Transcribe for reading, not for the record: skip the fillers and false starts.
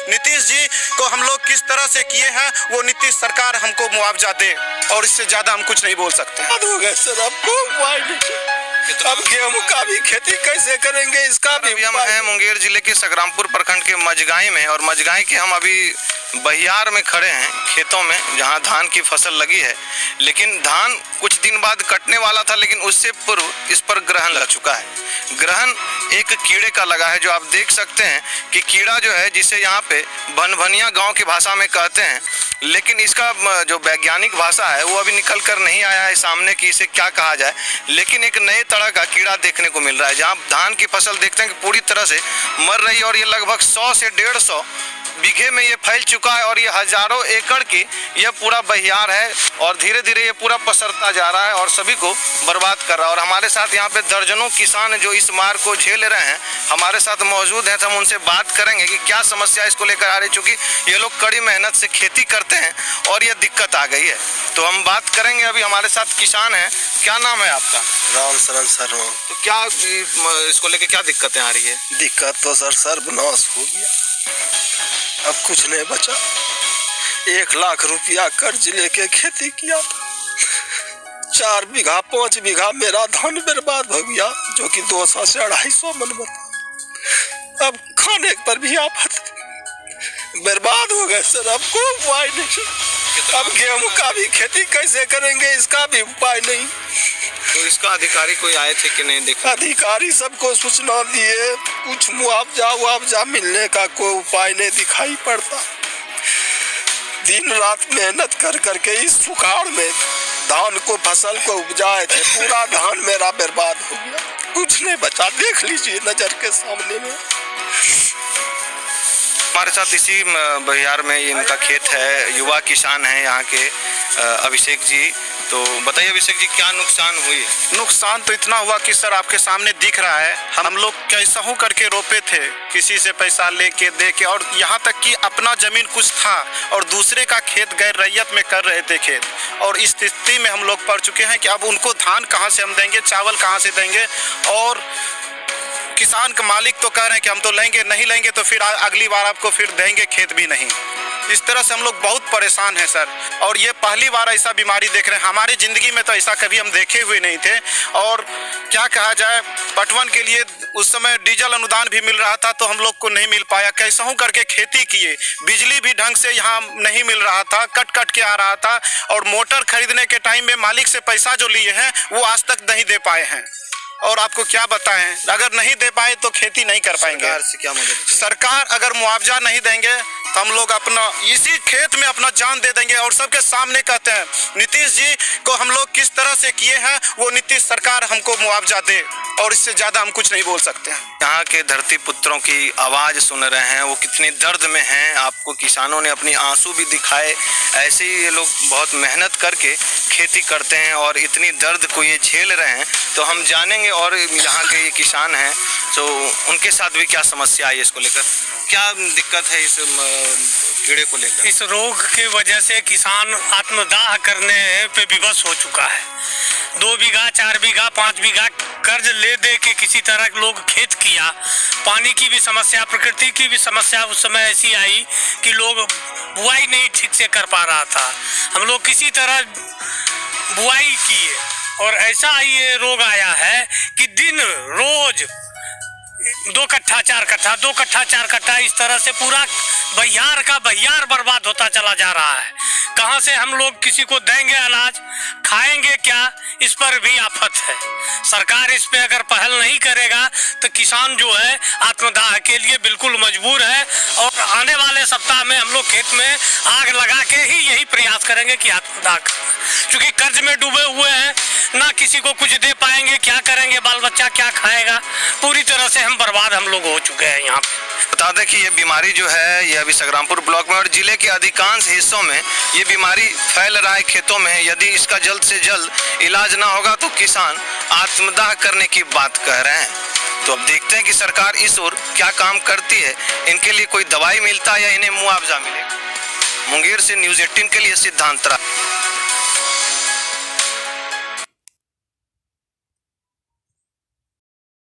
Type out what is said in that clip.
नीतीश जी को हम लोग किस तरह से किए हैं, वो नीतीश सरकार हमको मुआवजा दे, और इससे ज्यादा हम कुछ नहीं बोल सकते। हो गए सर, अब गेहूं का भी खेती कैसे करेंगे, इसका भी। हम हैं मुंगेर जिले के संग्रामपुर प्रखंड के मजगाई में, और मजगाई के हम अभी बहियार में खड़े हैं, खेतों में जहां धान की फसल लगी है। लेकिन धान कुछ दिन बाद कटने वाला था, लेकिन उससे पूर्व इस पर ग्रहण लग चुका है। ग्रहण एक कीड़े का लगा है, जो आप देख सकते हैं कि कीड़ा जो है, जिसे यहाँ पे भनभनिया गांव की भाषा में कहते हैं, लेकिन इसका जो वैज्ञानिक भाषा है वो अभी निकल कर नहीं आया है सामने कि इसे क्या कहा जाए। लेकिन एक नए तरह का कीड़ा देखने को मिल रहा है, जहाँ धान की फसल देखते हैं कि पूरी तरह से मर रही है, और ये लगभग 100 से 150 बीघे में ये फैल चुका है, और ये हजारों एकड़ की यह पूरा बहियार है, और धीरे धीरे ये पूरा पसरता जा रहा है और सभी को बर्बाद कर रहा है। और हमारे साथ यहाँ पे दर्जनों किसान जो इस मार को झेल रहे हैं हमारे साथ मौजूद हैं, तो हम उनसे बात करेंगे कि क्या समस्या इसको लेकर आ रही है, चूँकि ये लोग कड़ी मेहनत से खेती करते हैं और ये दिक्कत आ गई है। तो हम बात करेंगे, अभी हमारे साथ किसान हैं। क्या नाम है आपका? राम शरण शर्मा। तो क्या इसको लेकर क्या दिक्कतें आ रही है? दिक्कत तो सर सर्वनाश हो गया, अब कुछ नहीं बचा। 1 लाख रुपया कर्ज लेके खेती किया था, 4 बीघा 5 बीघा मेरा धान बर्बाद हो गया, जो कि 200 से 250 मन बता। अब खाने पर भी आफत, बर्बाद हो गए सर, अब कोई उपाय नहीं। अब गेहूं का भी खेती कैसे करेंगे, इसका भी उपाय नहीं। तो इसका अधिकारी कोई आए थे कि नहीं? देखा अधिकारी सबको सूचना दिए, कुछ मुआवजा मिलने का कोई उपाय नहीं दिखाई पड़ता। दिन रात मेहनत कर करके इस सुखाड़ में धान को फसल को उपजाए थे, पूरा धान मेरा बर्बाद हो गया, कुछ नहीं बचा। देख लीजिए नजर के सामने में। हमारे साथ इसी बहियार में इनका खेत है, युवा किसान हैं यहाँ के अभिषेक जी। तो बताइए अभिषेक जी, क्या नुकसान हुई? नुकसान तो इतना हुआ कि सर आपके सामने दिख रहा है, हम लोग कैसा हूँ करके रोपे थे, किसी से पैसा लेके दे के, और यहाँ तक कि अपना जमीन कुछ था और दूसरे का खेत गैर रैयत में कर रहे थे खेत, और इस स्थिति में हम लोग पड़ चुके हैं कि अब उनको धान कहाँ से हम देंगे, चावल कहाँ से देंगे। और किसान के मालिक तो कह रहे हैं कि हम तो लेंगे, नहीं लेंगे तो फिर अगली बार आपको फिर देंगे खेत भी नहीं। इस तरह से हम लोग बहुत परेशान हैं सर, और ये पहली बार ऐसा बीमारी देख रहे हैं। हमारी ज़िंदगी में तो ऐसा कभी हम देखे हुए नहीं थे। और क्या कहा जाए, पटवन के लिए उस समय डीजल अनुदान भी मिल रहा था, तो हम लोग को नहीं मिल पाया। कैसा हूँ करके खेती किए, बिजली भी ढंग से यहाँ नहीं मिल रहा था, कट कट के आ रहा था। और मोटर खरीदने के टाइम में मालिक से पैसा जो लिए हैं वो आज तक नहीं दे पाए हैं। और आपको क्या बताएं, अगर नहीं दे पाए तो खेती नहीं कर पाएंगे। सरकार से क्या मदद? सरकार अगर मुआवजा नहीं देंगे तो हम लोग अपना इसी खेत में अपना जान दे देंगे। और सबके सामने कहते हैं नीतीश जी को हम लोग किस तरह से किए हैं, वो नीतीश सरकार हमको मुआवजा दे, और इससे ज्यादा हम कुछ नहीं बोल सकते हैं। यहाँ के धरती पुत्रों की आवाज़ सुन रहे हैं, वो कितने दर्द में हैं। आपको किसानों ने अपनी आंसू भी दिखाए। ऐसे ही ये लोग बहुत मेहनत करके खेती करते हैं और इतनी दर्द को ये झेल रहे हैं। तो हम जानेंगे, और यहाँ के ये किसान हैं तो उनके साथ भी क्या समस्या है, इसको लेकर क्या दिक्कत है, इस कीड़े को लेकर। इस रोग की वजह से किसान आत्मदाह करने पे विवश हो चुका है। 2 बीघा 4 बीघा 5 बीघा कर्ज ले दे के किसी तरह लोग खेत किया। पानी की भी समस्या, प्रकृति की भी समस्या उस समय ऐसी आई कि लोग बुआई नहीं ठीक से कर पा रहा था। हम लोग किसी तरह बुआई किए, और ऐसा ये रोग आया है कि दिन रोज 2 कट्ठा 4 कट्ठा 2 कट्ठा 4 कट्ठा इस तरह से पूरा बहियार का बहियार बर्बाद होता चला जा रहा है। कहाँ से हम लोग किसी को देंगे अनाज, खाएंगे क्या, इस पर भी आफत है। सरकार इस पे अगर पहल नहीं करेगा तो किसान जो है आत्मदाह के लिए बिल्कुल मजबूर है। और आने वाले सप्ताह में हम लोग खेत में आग लगा के ही यही प्रयास करेंगे कि आत्मदाह करना, क्योंकि कर्ज में डूबे हुए हैं, ना किसी को कुछ दे पाएंगे, क्या करेंगे, बाल बच्चा क्या खाएगा। पूरी तरह से हम बर्बाद हम लोग हो चुके हैं यहाँ पे। बता दें कि ये बीमारी जो है ये अभी संग्रामपुर ब्लॉक में और जिले के अधिकांश हिस्सों में ये बीमारी फैल रहा है खेतों में। यदि इसका जल्द से जल्द इलाज ना होगा तो किसान आत्मदाह करने की बात कह रहे हैं। तो अब देखते हैं कि सरकार इस ओर क्या काम करती है, इनके लिए कोई दवाई मिलता है या इन्हें मुआवजा मिलेगा। मुंगेर से न्यूज़ 18 के लिए सिद्धांत।